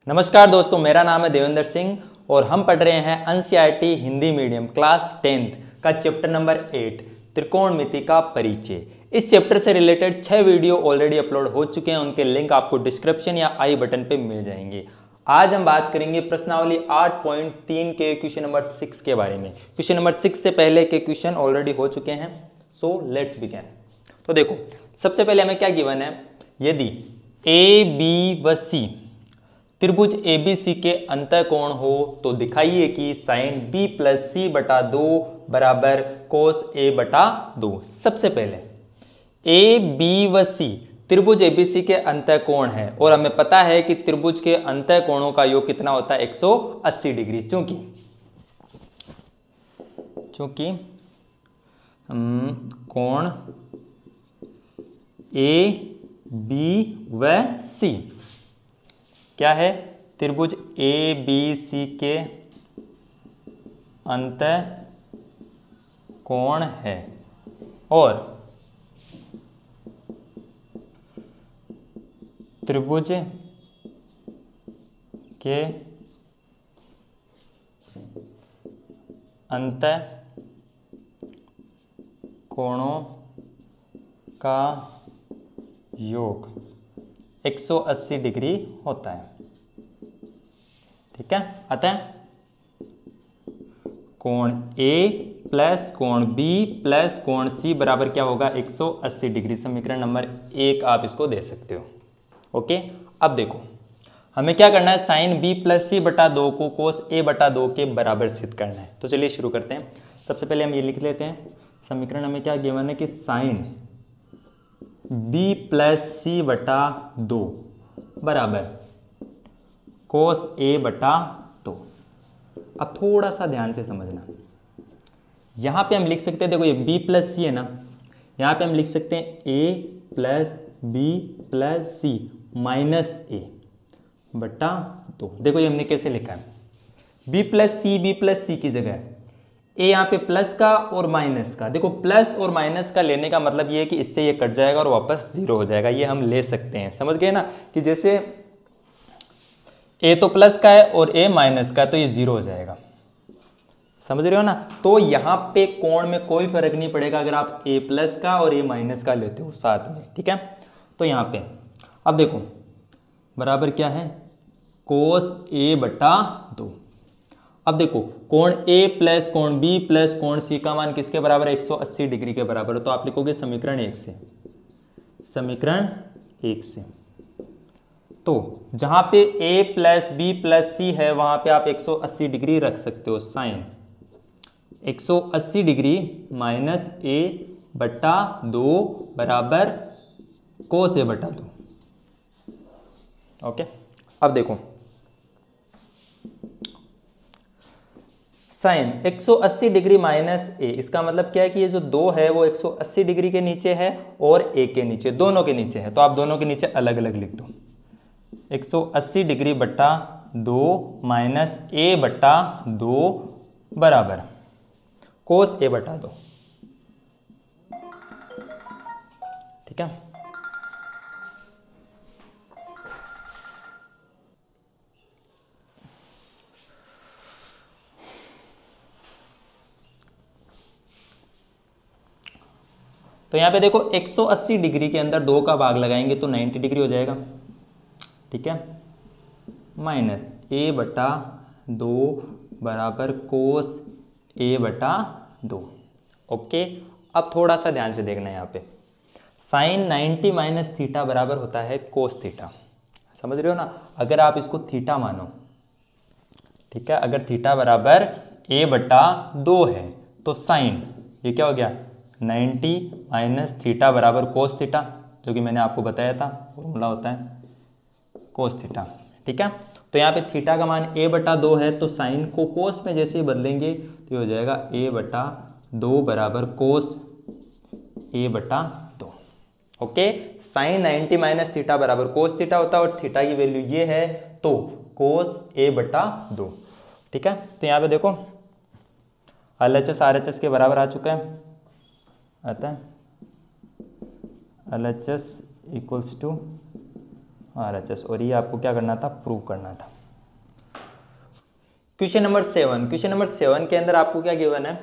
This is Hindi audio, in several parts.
नमस्कार दोस्तों, मेरा नाम है देवेंद्र सिंह और हम पढ़ रहे हैं NCERT Hindi medium class 10th का चैप्टर नंबर 8 त्रिकोणमिति का परिचय। इस चैप्टर से रिलेटेड 6 वीडियो ऑलरेडी अपलोड हो चुके हैं, उनके लिंक आपको डिस्क्रिप्शन या आई बटन पे मिल जाएंगे। आज हम बात करेंगे प्रश्नावली 8.3 के क्वेश्चन नंबर 6 के बारे में। क्वेश्चन नंबर 6 से पहले के क्वेश्चन ऑलरेडी हो चुके हैं, सो लेट्स बिगिन। तो देखो, सबसे पहले हमें क्या गिवन है, यदि ए बी व सी त्रिभुज ABC के अंतःकोण हो तो दिखाइए कि साइन B प्लस सी बटा 2 बराबर कोस A बटा 2। सबसे पहले A, B व C त्रिभुज ABC के अंतःकोण है और हमें पता है कि त्रिभुज के अंतःकोणों का योग कितना होता है, 180 डिग्री। चूंकि कोण A, B व C क्या है, त्रिभुज ABC के अंतःकोण है और त्रिभुज के अंतःकोणों का योग 180 डिग्री होता है। ठीक है, आता है कोण A प्लस कोण B प्लस कोण C बराबर क्या होगा, 180 डिग्री। समीकरण नंबर 1 आप इसको दे सकते हो। ओके, अब देखो हमें क्या करना है, साइन B प्लस सी बटा 2 को कोस A बटा 2 के बराबर सिद्ध करना है। तो चलिए शुरू करते हैं। सबसे पहले हम ये लिख लेते हैं, समीकरण हमें क्या गिवन है कि साइन B प्लस सी बटा 2 बराबर कोस A बटा 2। अब थोड़ा सा ध्यान से समझना, यहां पे हम लिख सकते हैं, देखो ये B प्लस सी है ना, यहां पे हम लिख सकते हैं A plus B plus C minus A बटा 2। देखो ये हमने कैसे लिखा है, B प्लस सी की जगह ए यहाँ पे प्लस का और माइनस का। देखो प्लस और माइनस का लेने का मतलब ये है कि इससे ये कट जाएगा और वापस 0 हो जाएगा, ये हम ले सकते हैं। समझ गए ना, कि जैसे ए तो प्लस का है और ए माइनस का है तो ये 0 हो जाएगा। समझ रहे हो ना। तो यहाँ पे कोण में कोई फर्क नहीं पड़ेगा अगर आप ए प्लस का और ए माइनस का लेते हो साथ में। ठीक है, तो यहाँ पे अब देखो बराबर क्या है, कोस A बटा 2। अब देखो कोण A प्लस कोण B प्लस कोण C का मान किसके बराबर है, 180 डिग्री के बराबर है। तो आप लिखोगे समीकरण 1 से, समीकरण 1 से। तो जहां पे A plus B plus C है वहां पे आप 180 डिग्री रख सकते हो। साइन 180 डिग्री माइनस A बटा 2 बराबर कोस A बटा 2। ओके, अब देखो साइन 180 डिग्री माइनस A, इसका मतलब क्या है कि ये जो 2 है वो 180 डिग्री के नीचे है और A के नीचे, दोनों के नीचे है। तो आप दोनों के नीचे अलग अलग लिख दो, 180 डिग्री बटा 2 माइनस A बटा 2 बराबर कोस A बटा 2। ठीक है, तो यहाँ पे देखो 180 डिग्री के अंदर 2 का भाग लगाएंगे तो 90 डिग्री हो जाएगा। ठीक है, माइनस A बटा 2 बराबर कोस A बटा 2। ओके, अब थोड़ा सा ध्यान से देखना है, यहाँ पे साइन 90 माइनस थीटा बराबर होता है कोस थीटा। समझ रहे हो ना, अगर आप इसको थीटा मानो, ठीक है, अगर थीटा बराबर A बटा 2 है तो साइन ये क्या हो गया, 90 माइनस थीटा बराबर कोस थीटा, जो कि मैंने आपको बताया था फॉर्मूला होता है कोस थीटा। ठीक है, तो यहाँ पे थीटा का मान A बटा 2 है तो साइन को कोस में जैसे ही बदलेंगे तो ये हो जाएगा A बटा 2 बराबर कोस A बटा 2। ओके, साइन 90 माइनस थीटा बराबर कोस थीटा होता है और थीटा की वैल्यू ये है तो कोस A बटा 2। ठीक है, तो यहाँ पे देखो LHS RHS के बराबर आ चुका है, अतः LHS इक्वल्स टू RHS, और ये आपको क्या करना था, प्रूव करना था। क्वेश्चन नंबर 7 के अंदर आपको क्या गिवन है,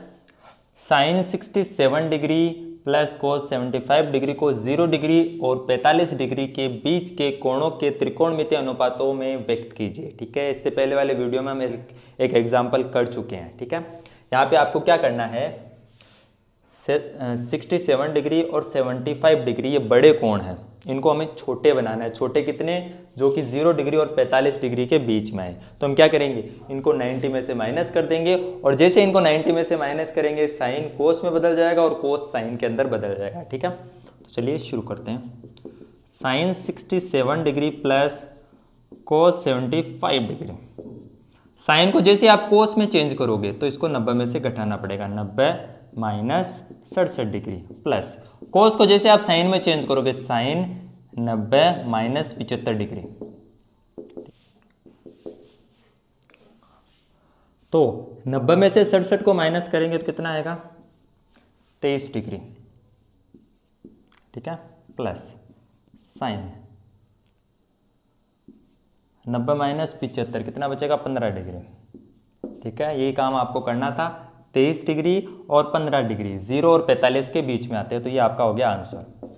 sine 67 degree plus cos 75 degree को 0 डिग्री और 45 डिग्री के बीच के कोणों के त्रिकोणमितीय अनुपातों में व्यक्त कीजिए। ठीक है, इससे पहले वाले वीडियो में हम एक एग्जाम्पल कर चुके हैं। ठीक है, यहाँ पे आपको क्या करना है, 67 डिग्री और 75 डिग्री ये बड़े कोण हैं, इनको हमें छोटे बनाना है। छोटे कितने, जो कि 0 डिग्री और 45 डिग्री के बीच में है। तो हम क्या करेंगे, इनको 90 में से माइनस कर देंगे और जैसे इनको 90 में से माइनस करेंगे साइन कोस में बदल जाएगा और कोस साइन के अंदर बदल जाएगा। ठीक है, तो चलिए शुरू करते हैं। Sine 67 degree plus cos 75 degree, sine को जैसे आप कोस में चेंज करोगे तो इसको 90 में से घटाना पड़ेगा, 90 माइनस 67 डिग्री प्लस कोस को जैसे आप साइन में चेंज करोगे, साइन 90 माइनस 75 डिग्री। तो 90 में से 67 को माइनस करेंगे तो कितना आएगा, 23 डिग्री। ठीक है, प्लस साइन 90 माइनस 75 कितना बचेगा, 15 डिग्री। ठीक है, यही काम आपको करना था। 23 डिग्री और 15 डिग्री 0 और 45 के बीच में आते हैं, तो ये आपका हो गया आंसर।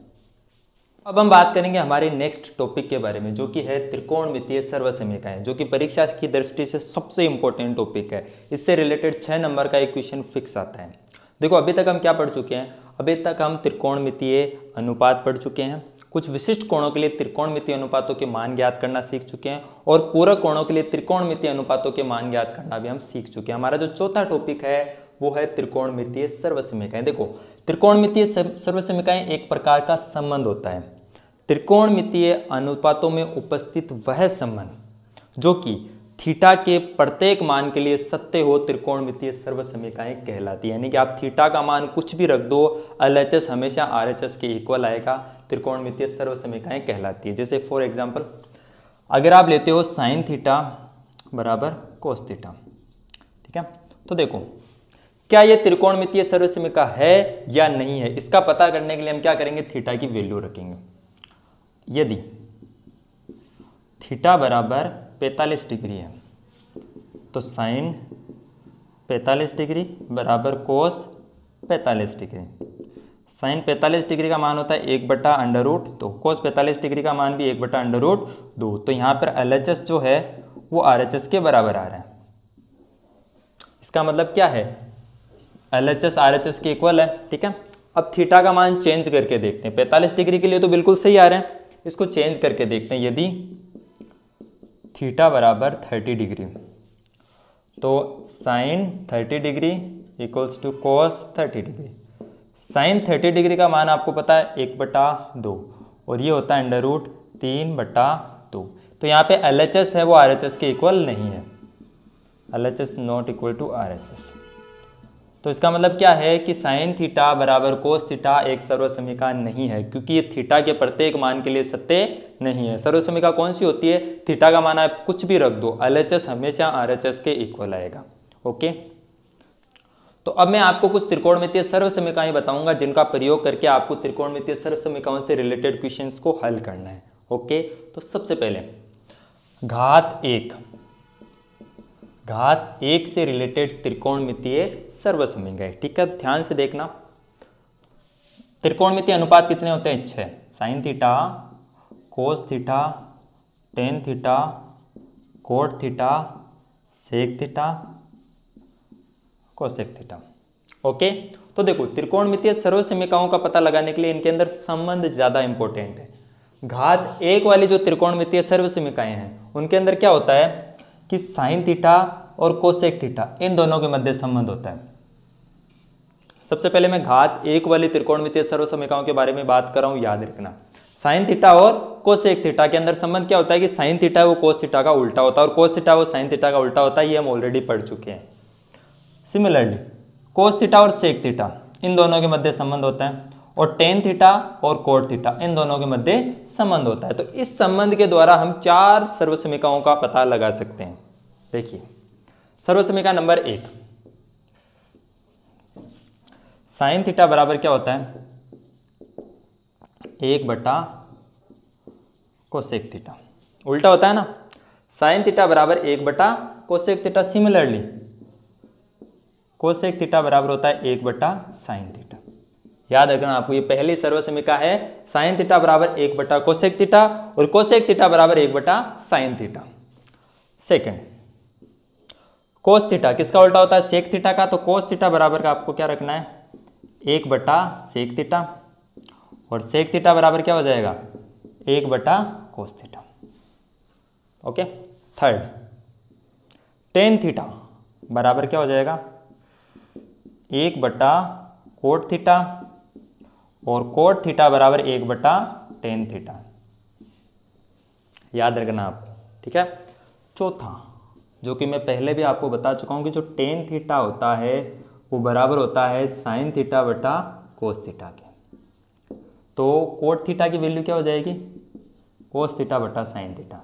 अब हम बात करेंगे हमारे नेक्स्ट टॉपिक के बारे में, जो कि है त्रिकोणमितीय सर्वसमीकाएं, जो कि परीक्षा की दृष्टि से सबसे इंपॉर्टेंट टॉपिक है। इससे रिलेटेड 6 नंबर का एक क्वेश्चन फिक्स आता है। देखो, अभी तक हम क्या पढ़ चुके हैं, अभी तक हम त्रिकोणमितीय अनुपात पढ़ चुके हैं, कुछ विशिष्ट कोणों के लिए त्रिकोणमितीय अनुपातों के मान ज्ञात करना सीख चुके हैं और पूरक कोणों के लिए त्रिकोणमितीय अनुपातों के मान ज्ञात करना भी हम सीख चुके हैं। हमारा जो चौथा टॉपिक है वो है त्रिकोणमितीय सर्वसमीकाएं। देखो, त्रिकोणमितीय सर्वसमीकाएं एक प्रकार का संबंध होता है, त्रिकोणमितीय अनुपातों में उपस्थित वह संबंध जो कि थीटा के प्रत्येक मान के लिए सत्य हो, त्रिकोणमितीय सर्वसमीकाएं कहलाती है। यानी कि आप थीटा का मान कुछ भी रख दो, एलएचएस हमेशा आरएचएस के इक्वल आएगा, त्रिकोणमितीय सर्वसमीकाएं कहलाती है। जैसे फॉर एग्जांपल, अगर आप लेते हो साइन थीटा बराबर कोस थीटा, ठीक है, तो देखो क्या ये त्रिकोणमितीय सर्वसमीका है या नहीं है, इसका पता करने के लिए हम क्या करेंगे, थीटा की वैल्यू रखेंगे। यदि थीटा बराबर 45 डिग्री है तो साइन 45 डिग्री बराबर कोस 45 डिग्री। साइन 45 डिग्री का मान होता है 1/√2, कोस 45 डिग्री का मान भी 1/√2। तो यहाँ पर एलएचएस जो है वो आरएचएस के बराबर आ रहा है। इसका मतलब क्या है, एलएचएस आरएचएस के इक्वल है। ठीक है, अब थीटा का मान चेंज करके देखते हैं। 45 डिग्री के लिए तो बिल्कुल सही आ रहे हैं, इसको चेंज करके देखते हैं। यदि थीटा बराबर 30 डिग्री तो sine 30 degree equals to cos 30 degree. Sine 30 degree का मान आपको पता है 1/2 और ये होता है √3/2। तो यहाँ पे एलएचएस है वो आरएचएस के इक्वल नहीं है, LHS not equal to RHS. तो इसका मतलब क्या है कि साइन थीटा बराबर कोस थीटा एक सर्वसमीका नहीं है, क्योंकि ये थीटा के प्रत्येक मान के लिए सत्य नहीं है। सर्वसमीका कौन सी होती है, थीटा का मान आप कुछ भी रख दो, एलएचएस हमेशा आरएचएस के इक्वल आएगा। ओके, तो अब मैं आपको कुछ त्रिकोणमितीय सर्वसमीकाएं बताऊंगा जिनका प्रयोग करके आपको त्रिकोणमितीय सर्वसमीकाओं से रिलेटेड क्वेश्चंस को हल करना है। ओके, तो सबसे पहले घात 1 से रिलेटेड त्रिकोणमितीय सर्वसमीकाएं। ठीक है, ध्यान से देखना। त्रिकोणमितीय अनुपात कितने होते हैं, 6। Sine theta, cos theta, tan theta, cot theta, sec theta, cosec theta. Okay, तो देखो त्रिकोणमितीय सर्वसमीकाओं का पता लगाने के लिए इनके अंदर संबंध ज्यादा इंपॉर्टेंट है। घात 1 वाली जो त्रिकोणमितीय सर्वसमीकाएं हैं उनके अंदर क्या होता है कि साइन थीटा और कोसेक थीटा इन दोनों के मध्य संबंध होता है। सबसे पहले मैं घात 1 वाली त्रिकोणमितीय सर्वसमीकाओं के बारे में बात कर रहा हूं, याद रखना। साइन थीटा और कोसेक थीटा के अंदर संबंध क्या होता है कि साइन थीटा वो कोस थीटा का उल्टा होता है और कोस थीटा वो साइन थीटा का उल्टा होता है, ये हम ऑलरेडी पढ़ चुके हैं। सिमिलरली कोस थीटा और सेक थीटा इन दोनों के मध्य संबंध होता है और टेन थीटा और कोट थीटा इन दोनों के मध्य संबंध होता है। तो इस संबंध के द्वारा हम 4 सर्वसमीकाओं का पता लगा सकते हैं। देखिए, सर्वसमीका नंबर 1, साइन थीटा बराबर क्या होता है 1/कोसेक थीटा, उल्टा होता है ना। साइन थीटा बराबर 1 बटा cosec theta. Similarly cosec theta बराबर होता है 1 बटा साइन थीटा। याद रखना आपको, ये पहली सर्वसमीका है, साइन थीटा बराबर 1 बटा कोसेक थीटा और कोसेक थीटा बराबर 1 बटा sine theta. Second, cos theta किसका उल्टा होता है? सेक थीटा का। तो कोस थीटा बराबर का आपको क्या रखना है? 1 बटा सेक थीटा, और सेक थीटा बराबर क्या हो जाएगा? 1 बटा cos theta. Okay. Third, tan theta बराबर क्या हो जाएगा? 1 बटा कोट थीटा, और कोट थीटा बराबर 1 बटा टेन थीटा। याद रखना आपको, ठीक है। चौथा, जो कि मैं पहले भी आपको बता चुका हूं कि जो टेन थीटा होता है वो बराबर होता है साइन थीटा बटा कोस थीटा के। तो कोट थीटा की वैल्यू क्या हो जाएगी? कोस थीटा बटा साइन थीटा।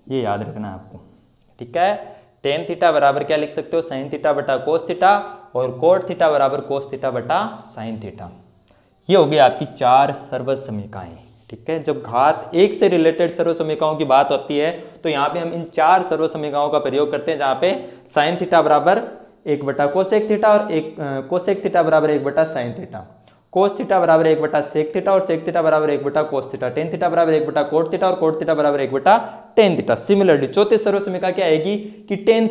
ये याद रखना है आपको, ठीक है। टेन थीटा बराबर क्या लिख सकते हो? साइन थीटा बटा कोस थीटा, और कोट थीटा बराबर कोस थीटा बटा साइन थीटा। ये हो गई आपकी 4 सर्वसमीकाएं, ठीक है। जब घात 1 से रिलेटेड सर्वसमीकाओं की बात होती है तो यहाँ पे हम इन 4 सर्वसमीकाओं का प्रयोग करते हैं, जहाँ पे साइन थीटा बराबर 1 बटा कोसेक थीटा, और कोसेक थीटा बराबर 1 बटा साइन थीटा, कोस थीटा बराबर 1 बटा सेक थीटा, और सेक थीटा बराबर 1 बटा कोस थीटा, टेन थीटा बराबर 1 बटा कोट थीटा, और कोट थीटा बराबर 1 बटा टेन थीटा। सिमिलरली चौथी सर्वसमीका क्या आएगी कि टेन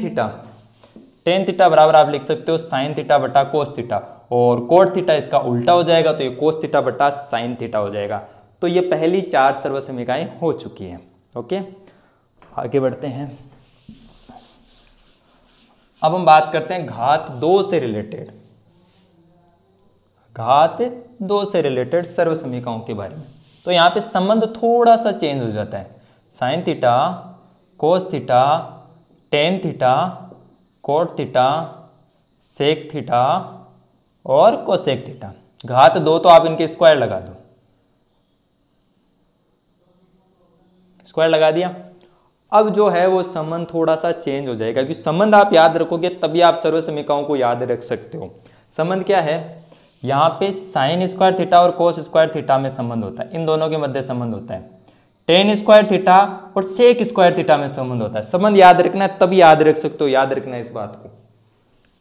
थीटा बराबर आप लिख सकते हो साइन थीटा बटा कोस थीटा, और कोट थीटा इसका उल्टा हो जाएगा, तो ये कोस थीटा बटा साइन थीटा हो जाएगा। तो ये पहली 4 सर्वसमीकाएं हो चुकी हैं। ओके, आगे बढ़ते हैं। अब हम बात करते हैं घात 2 से रिलेटेड, घात 2 से रिलेटेड सर्वसमीकाओं के बारे में। तो यहाँ पे संबंध थोड़ा सा चेंज हो जाता है। Sine theta, cos theta, tan theta, cot theta, sec theta और कोसेक थीटा। घात 2 तो आप इनके स्क्वायर लगा दो, स्क्वायर लगा दिया। अब जो है वो संबंध थोड़ा सा चेंज हो जाएगा, क्योंकि संबंध आप याद रखोगे तभी आप सर्वसमीकाओं को याद रख सकते हो। संबंध क्या है? यहाँ पे साइन स्क्वायर थीटा और कोस स्क्वायर थीटा में संबंध होता है, इन दोनों के मध्य संबंध होता है। टेन स्क्वायर थीटा और सेक स्क्वायर थीटा में संबंध होता है। संबंध याद रखना है तभी याद रख सकते हो, याद रखना है इस बात को।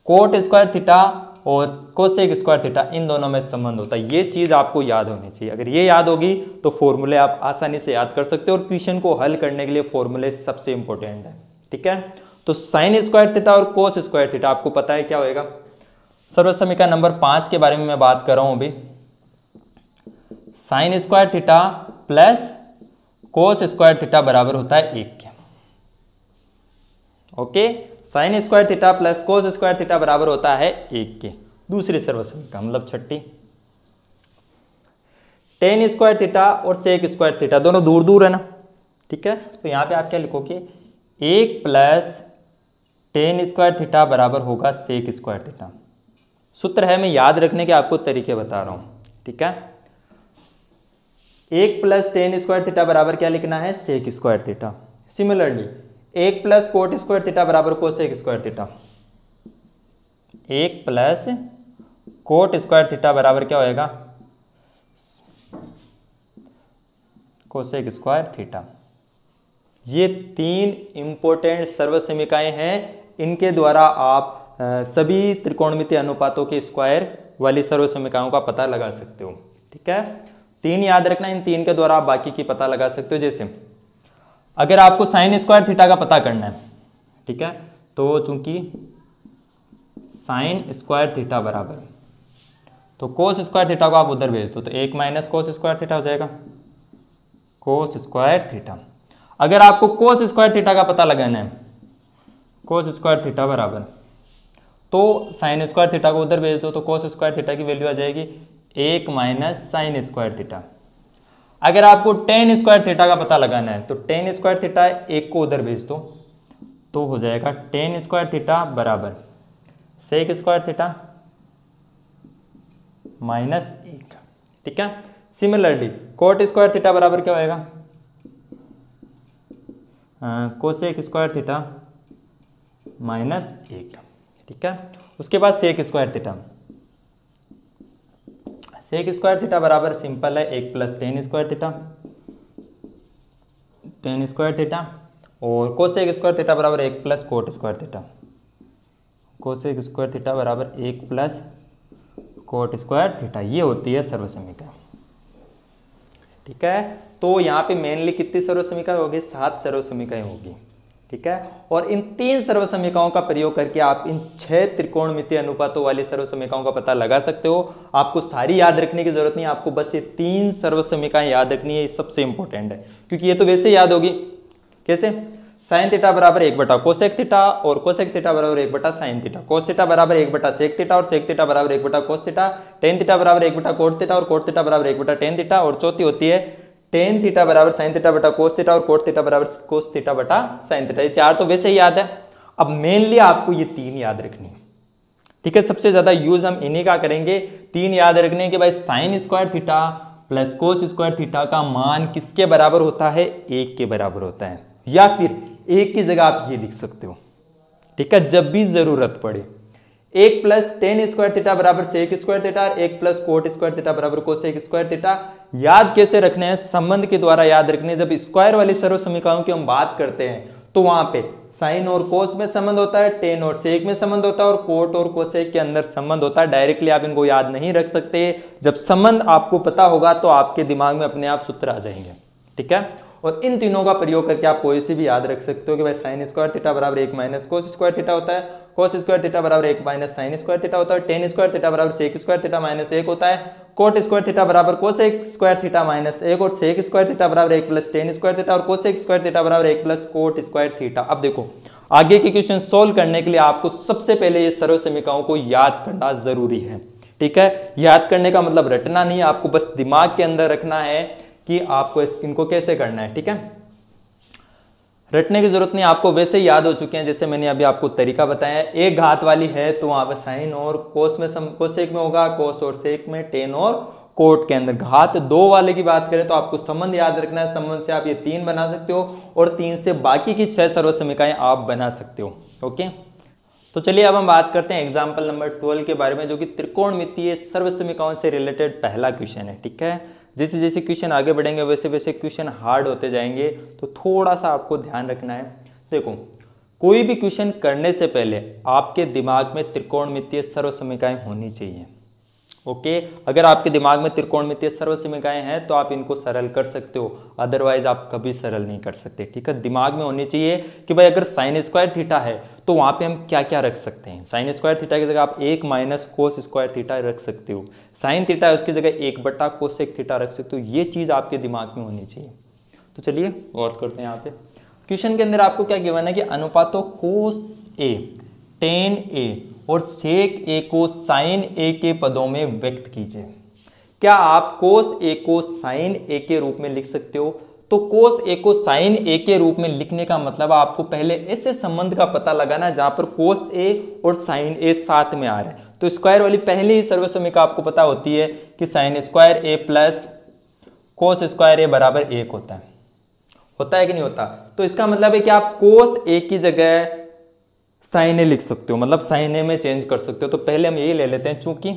कोट स्क्वायर थीटा और कोसेक स्क्वायर थीटा, इन दोनों में संबंध होता है। ये चीज आपको याद होनी चाहिए। अगर ये याद होगी तो फॉर्मूले आप आसानी से याद कर सकते हो, और क्वेश्चन को हल करने के लिए फॉर्मूले सबसे इंपॉर्टेंट है, ठीक है। तो साइन स्क्वायर थीटा और कोस स्क्वायर थीटा आपको पता है क्या होएगा। सर्वसमीका नंबर 5 के बारे में मैं बात कर रहा हूं अभी। Sine square theta plus cos square theta बराबर होता है 1 के। Okay, sine square theta plus cos square theta बराबर होता है 1 के। दूसरी सर्वसमीका मतलब छठी, टेन स्क्वायर थीटा और सेक स्क्वायर थीटा दोनों दूर दूर है ना, ठीक है। तो यहां पे आप क्या लिखोगे? 1 प्लस टेन स्क्वायर थीटा बराबर होगा सेक स्क्वायर थीटा। सूत्र है, मैं याद रखने के आपको तरीके बता रहा हूं, ठीक है। 1 प्लस टेन स्क्वायर थीटा बराबर क्या लिखना है? Sec square theta. Similarly 1 plus cot square theta बराबर cosec square theta. 1 plus cot square theta बराबर क्या होएगा? Cosec square theta. ये 3 इंपॉर्टेंट सर्वसमीकाएं हैं, इनके द्वारा आप सभी त्रिकोणमितीय अनुपातों के स्क्वायर वाली सर्वसमीकाओं का पता लगा सकते हो, ठीक है। 3 याद रखना, इन 3 के द्वारा आप बाकी की पता लगा सकते हो। जैसे अगर आपको साइन स्क्वायर थीटा का पता करना है, ठीक है, तो चूंकि साइन स्क्वायर थीटा बराबर, तो कोस स्क्वायर थीटा को आप उधर भेज दो, तो 1 माइनस कोस स्क्वायर थीटा हो जाएगा, कोस स्क्वायर थीटा। अगर आपको कोस स्क्वायर थीटा का पता लगाना है, कोस स्क्वायर थीटा बराबर, तो साइन स्क्वायर थीटा को उधर भेज दो, तो कोस स्क्वायर थीटा की वैल्यू आ जाएगी 1 माइनस साइन स्क्वायर थीटा। अगर आपको टेन स्क्वायर थीटा का पता लगाना है, तो टेन स्क्वायर थीटा 1 को उधर भेज दो, तो हो जाएगा टेन स्क्वायर थीटा बराबर सेक स्क्वायर थीटा माइनस 1, ठीक है। सिमिलरली कोट स्क्वायर थीटा बराबर क्या होएगा? कोसेक स्क्वायर थीटा माइनस 1, ठीक है। उसके बाद sec square theta, sec square theta बराबर सिंपल है 1 plus tan square theta, tan square theta. और कोसेक स्क्वायर थीटा बराबर 1 plus cot square theta, cosec square theta बराबर 1 प्लस कोट स्क्वायर थीटा, ये होती है सर्वसमीकरण। ठीक है, तो यहाँ पे मेनली कितनी सर्वसमीकरण होगी? 7 सर्वसमीकरण होगी। ठीक है, और इन 3 सर्वसमीकरणों का प्रयोग करके आप इन 6 त्रिकोणमितीय अनुपातों वाली सर्वसमीकरणों का पता लगा सकते हो। आपको सारी याद रखने की जरूरत नहीं, आपको बस ये 3 सर्वसमीकरण याद रखनी है, ये सबसे इंपॉर्टेंट है, क्योंकि ये तो वैसे याद होगी। कैसे? साइन थीटा बराबर 1 बटा कोसेक थीटा और कोसेक थीटा बराबर 1 बटा साइन थीटा, कोस थीटा बराबर 1 बटा सेक थीटा और सेक थीटा बराबर 1 बटा कोस थीटा, टेन थीटा बराबर 1 बटा कोट थीटा और कोट थीटा बराबर 1 बटा टेन थीटा, और चौथी होती है टेन थीटा बराबर साइन थीटा बटा कोस थीटा और कोट थीटा बराबर कोस थीटा बटा साइन थीटा। ये 4 तो वैसे ही याद है, अब मेनली आपको ये 3 याद रखनी है। ठीक है, सबसे ज्यादा यूज हम इन्हीं का करेंगे, 3 याद रखने के। भाई sine square theta plus cos square theta का मान किसके बराबर होता है? 1 के बराबर होता है, या फिर 1 की जगह आप ये लिख सकते हो। ठीक है, जब भी जरूरत पड़े 1 प्लस टेन स्क्वायर थीटा बराबर सेक स्क्वायर थीटा और 1 प्लस कोट स्क्वायर थीटा बराबर कोसेक स्क्वायर थीटा। याद कैसे रखने हैं? संबंध के द्वारा याद रखने। जब स्क्वायर वाली सर्वसमीकरणों की हम बात करते हैं तो वहां पे साइन और कोस में संबंध होता है, टेन और सेक में संबंध होता है, और कोट और कोसेक के अंदर संबंध होता है। डायरेक्टली आप इनको याद नहीं रख सकते, जब संबंध आपको पता होगा तो आपके दिमाग में अपने आप सूत्र आ जाएंगे। ठीक है, और इन तीनों का प्रयोग करके आप कोई सी भी याद रख सकते हो कि भाई साइन स्क्वायर थीटा बराबर 1 माइनस कोस स्क्वायर थीटा होता है, कोस स्क्वायर थीटा बराबर 1 माइनस साइन स्क्वायर थीटा होता है, टेन स्क्वायर थीटा बराबर सेक स्क्वायर थीटा माइनस 1 होता है, कोट स्क्वायर थीटा बराबर कोसेक स्क्वायर थीटा माइनस 1, और सेक स्क्वायर थीटा बराबर 1 प्लस टेन स्क्वायर थीटा और कोसेक स्क्वायर थीटा बराबर 1 प्लस कोट स्क्वायर थीटा। अब देखो, आगे के क्वेश्चन सोल्व करने के लिए आपको सबसे पहले ये सर्वसमीकरणों को याद करना जरूरी है। ठीक है, याद करने का मतलब रटना नहीं, आपको बस दिमाग के अंदर रखना है कि आपको इनको कैसे करना है। ठीक है, रटने की जरूरत नहीं, आपको वैसे ही याद हो चुके हैं। जैसे मैंने अभी आपको तरीका बताया, एक घात वाली है तो वहां पर साइन और कोस में कोसेक में होगा, कोस और सेक में, टेन और कोट के अंदर। घात 2 वाले की बात करें तो आपको संबंध याद रखना है, संबंध से आप ये 3 बना सकते हो और 3 से बाकी की 6 सर्वसमीकरणें आप बना सकते हो। ओके, तो चलिए अब हम बात करते हैं एग्जाम्पल नंबर 12 के बारे में, जो कि त्रिकोणमितीय सर्वसमीकरणों से रिलेटेड पहला क्वेश्चन है। ठीक है, जैसे जैसे क्वेश्चन आगे बढ़ेंगे वैसे वैसे क्वेश्चन हार्ड होते जाएंगे, तो थोड़ा सा आपको ध्यान रखना है। देखो, कोई भी क्वेश्चन करने से पहले आपके दिमाग में त्रिकोणमितीय सर्वसमीकरणें होनी चाहिए। ओके, अगर आपके दिमाग में त्रिकोणमितीय सर्वसमीकरणें हैं तो आप इनको सरल कर सकते हो, अदरवाइज आप कभी सरल नहीं कर सकते। ठीक है, दिमाग में होनी चाहिए कि भाई अगर साइन स्क्वायर थीटा है तो वहां पे हम क्या क्या रख सकते हैं। साइन स्क्वायर थीटा की जगह आप 1 माइनस कोस स्क्वायर थीटा रख सकते हो, साइन थीटा है उसकी जगह 1 बटा कोसेक थीटा रख सकते हो। ये चीज आपके दिमाग में होनी चाहिए। तो चलिए गौर करते हैं। यहाँ पे क्वेश्चन के अंदर आपको क्या गिवन है कि अनुपातों कोस ए, टेन ए और सेक ए को साइन ए के पदों में व्यक्त कीजिए। क्या आप कोस ए को साइन ए के रूप में लिख सकते हो? तो कोस ए को साइन ए के रूप में लिखने का मतलब आपको पहले ऐसे संबंध का पता लगाना जहां पर कोस ए और साइन ए साथ में आ रहे हैं। तो स्क्वायर वाली पहली ही सर्वसमीकरण आपको पता होती है कि sign square A plus cos square A बराबर 1 होता है कि नहीं होता? तो इसका मतलब है कि आप कोस ए की जगह साइन ए लिख सकते हो, मतलब साइन ए में चेंज कर सकते हो। तो पहले हम यही ले लेते हैं, चूंकि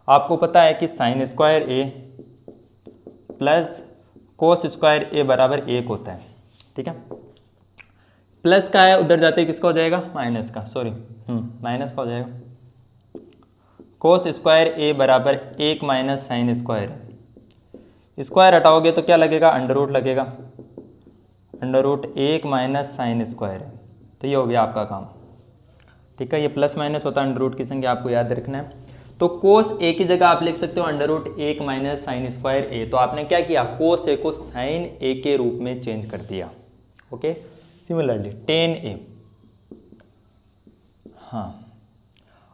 आपको पता है कि sign square A plus cos square A बराबर 1 होता है। ठीक है, प्लस का है उधर जाते किसका हो जाएगा? माइनस का, सॉरी माइनस का हो जाएगा। कोस स्क्वायर ए बराबर 1 माइनस साइन स्क्वायर, स्क्वायर हटाओगे तो क्या लगेगा? अंडर रूट लगेगा, under root 1 minus sine square है। तो ये हो गया आपका काम। ठीक है, ये प्लस माइनस होता है, अंडर रूट की संख्या आपको याद रखना है। तो कोस ए की जगह आप लिख सकते हो under root 1 minus sine square A. तो आपने क्या किया? कोस ए को साइन ए के रूप में चेंज कर दिया। ओके, सिमिलरली टेन ए, हाँ,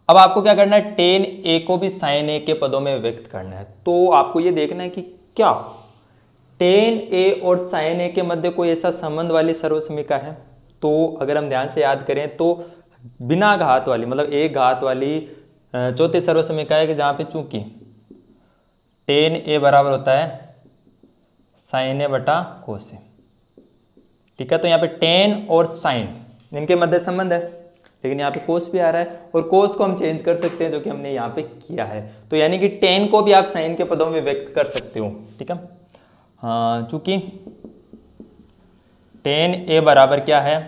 अब आपको क्या करना है? टेन ए को भी साइन ए के पदों में व्यक्त करना है। तो आपको ये देखना है कि क्या टेन ए और साइन ए के मध्य कोई ऐसा संबंध वाली सर्वसमीकरण है। तो अगर हम ध्यान से याद करें तो बिना घात वाली, मतलब एक घात वाली चौथी सर्वसमीकरण है कि जहां पे चूंकि टेन ए बराबर होता है साइन ए बटा कोस ए। ठीक है, तो यहाँ पे टेन और साइन इनके मध्य संबंध है, लेकिन यहाँ पे कोस भी आ रहा है और कोस को हम चेंज कर सकते हैं, जो कि हमने यहाँ पे किया है। तो यानी कि टेन को भी आप साइन के पदों में व्यक्त कर सकते हो। ठीक है, हाँ, चूंकि टेन ए बराबर क्या है,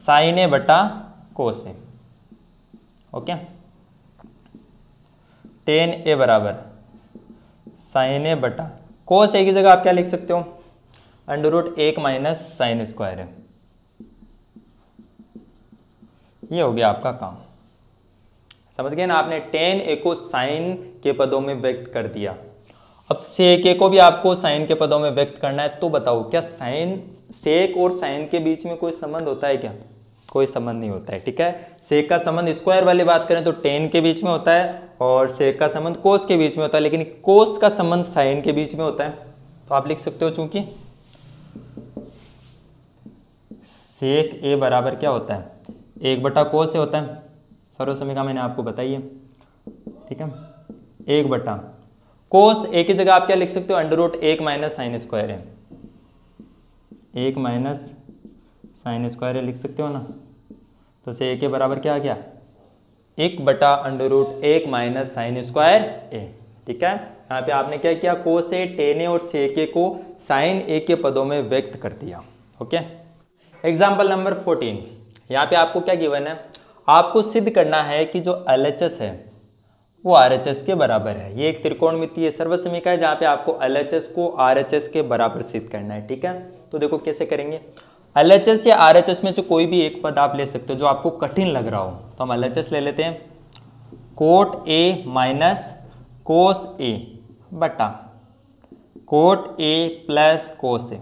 साइन ए बटा कोस ए। ओके, टेन ए बराबर साइन ए बटा कोस ए की जगह आप क्या लिख सकते हो, under root 1 minus sine square है। ये हो गया आपका काम। समझ गए ना, आपने टेन ए को साइन के पदों में व्यक्त कर दिया। अब सेक ए को भी आपको साइन के पदों में व्यक्त करना है। तो बताओ क्या साइन, सेक और साइन के बीच में कोई संबंध होता है क्या? कोई संबंध नहीं होता है। ठीक है, सेक का संबंध स्क्वायर वाली बात करें तो टेन के बीच में होता है और सेक का संबंध कोस के बीच में होता है, लेकिन कोस का संबंध साइन के बीच में होता है। तो आप लिख सकते हो चूंकि सेक ए बराबर क्या होता है, 1 बटा कोस से होता है। सर्व समीकरण मैंने आपको बताई है। ठीक है, 1 बटा कोस ए की जगह आप क्या लिख सकते हो, under root 1 minus sine square है। 1 माइनस साइन स्क्वायर है लिख सकते हो ना। तो से ए के बराबर क्या आ गया, 1 बटा under root 1 minus sine square A. ठीक है, यहाँ पे आपने क्या किया, कोस ए, टेन ए और सेक ए को साइन ए के पदों में व्यक्त कर दिया। Okay, example number 14। यहाँ पे आपको क्या गिवन है, आपको सिद्ध करना है कि जो LHS है वो RHS के बराबर है। ये एक त्रिकोणमितीय सर्व समीकरण है जहाँ पे आपको LHS को RHS के बराबर सिद्ध करना है। ठीक है, तो देखो कैसे करेंगे। LHS या RHS में से कोई भी एक पद आप ले सकते हो जो आपको कठिन लग रहा हो। तो हम LHS ले लेते हैं, कोट ए माइनस कोस ए बटा कोट ए प्लस कोस ए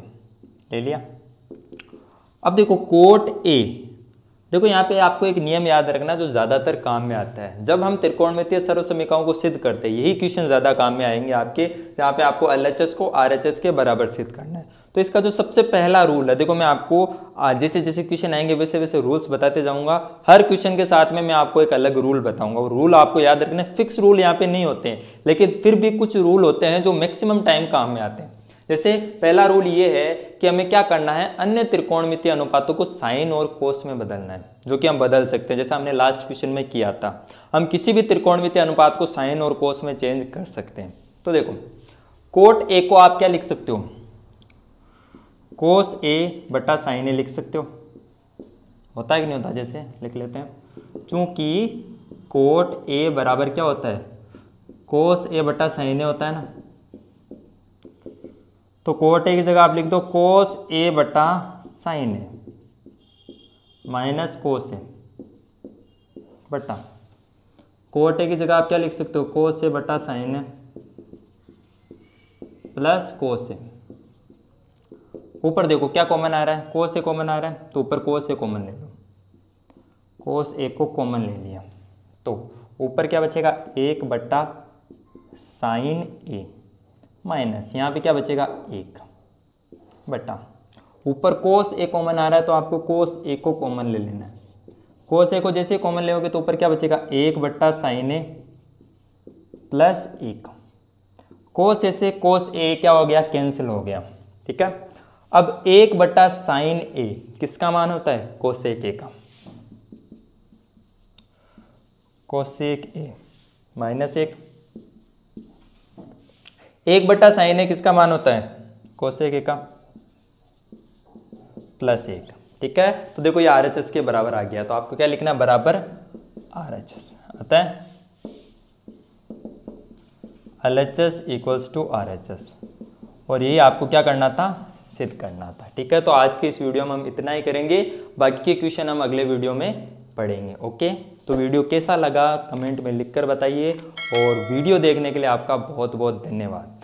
ले लिया। अब देखो कोट ए, देखो यहाँ पे आपको एक नियम याद रखना जो ज़्यादातर काम में आता है। जब हम त्रिकोणमितीय सर्व समीकरणों को सिद्ध करते हैं, यही क्वेश्चन ज़्यादा काम में आएंगे आपके, जहाँ पे आपको LHS को RHS के बराबर सिद्ध करना है। तो इसका जो सबसे पहला रूल है, देखो मैं आपको जैसे जैसे क्वेश्चन आएंगे वैसे वैसे रूल्स बताते जाऊंगा। हर क्वेश्चन के साथ में मैं आपको एक अलग रूल बताऊंगा। और रूल आपको याद रखना, फिक्स रूल यहाँ पे नहीं होते हैं, लेकिन फिर भी कुछ रूल होते हैं जो मैक्सिमम टाइम काम में आते हैं। जैसे पहला रूल ये है कि हमें क्या करना है, अन्य त्रिकोणमितीय अनुपातों को साइन और कोस में बदलना है, जो कि हम बदल सकते हैं। जैसे हमने लास्ट क्वेश्चन में किया था, हम किसी भी त्रिकोणमितीय अनुपात को साइन और कोस में चेंज कर सकते हैं। तो देखो कोट ए को आप क्या लिख सकते हो, कोस ए बटा साइन ए लिख सकते हो। होता है कि नहीं होता, जैसे लिख लेते हैं। चूंकि कोट ए बराबर क्या होता है, कोस ए बटा साइन ए होता है ना। तो कोट ए की जगह आप लिख दो कोस ए बटा साइन ए माइनस कोस ए बटा, कोट ए की जगह आप क्या लिख सकते हो, कोस ए बटा साइन ए प्लस कोस ए। ऊपर देखो क्या कॉमन आ रहा है, कोस ए कॉमन आ रहा है, तो ऊपर कोस ए कॉमन ले लो। कोस ए को कॉमन ले लिया तो ऊपर क्या बचेगा, 1 बटा साइन ए माइनस यहाँ पे क्या बचेगा, 1 बटा, ऊपर कोस ए कॉमन आ रहा है तो आपको कोस ए को कॉमन ले लेना है। कोस ए को जैसे कॉमन लेोगे तो ऊपर क्या बचेगा, 1 बटा साइन ए प्लस 1। कोस ए से कोस ए क्या हो गया, कैंसिल हो गया। ठीक है, अब 1 बटा साइन ए किसका मान होता है, कोसेक ए का। कोसेक ए माइनस 1 बटा साइन ए किसका मान होता है, कोसेक ए का प्लस 1। ठीक है, तो देखो ये RHS के बराबर आ गया, तो आपको क्या लिखना है, बराबर RHS आता है। LHS इक्वल्स टू RHS, और यही आपको क्या करना था, सिद्ध करना था। ठीक है, तो आज के इस वीडियो में हम इतना ही करेंगे, बाकी के क्वेश्चन हम अगले वीडियो में पढ़ेंगे। ओके, तो वीडियो कैसा लगा कमेंट में लिखकर बताइए, और वीडियो देखने के लिए आपका बहुत बहुत धन्यवाद।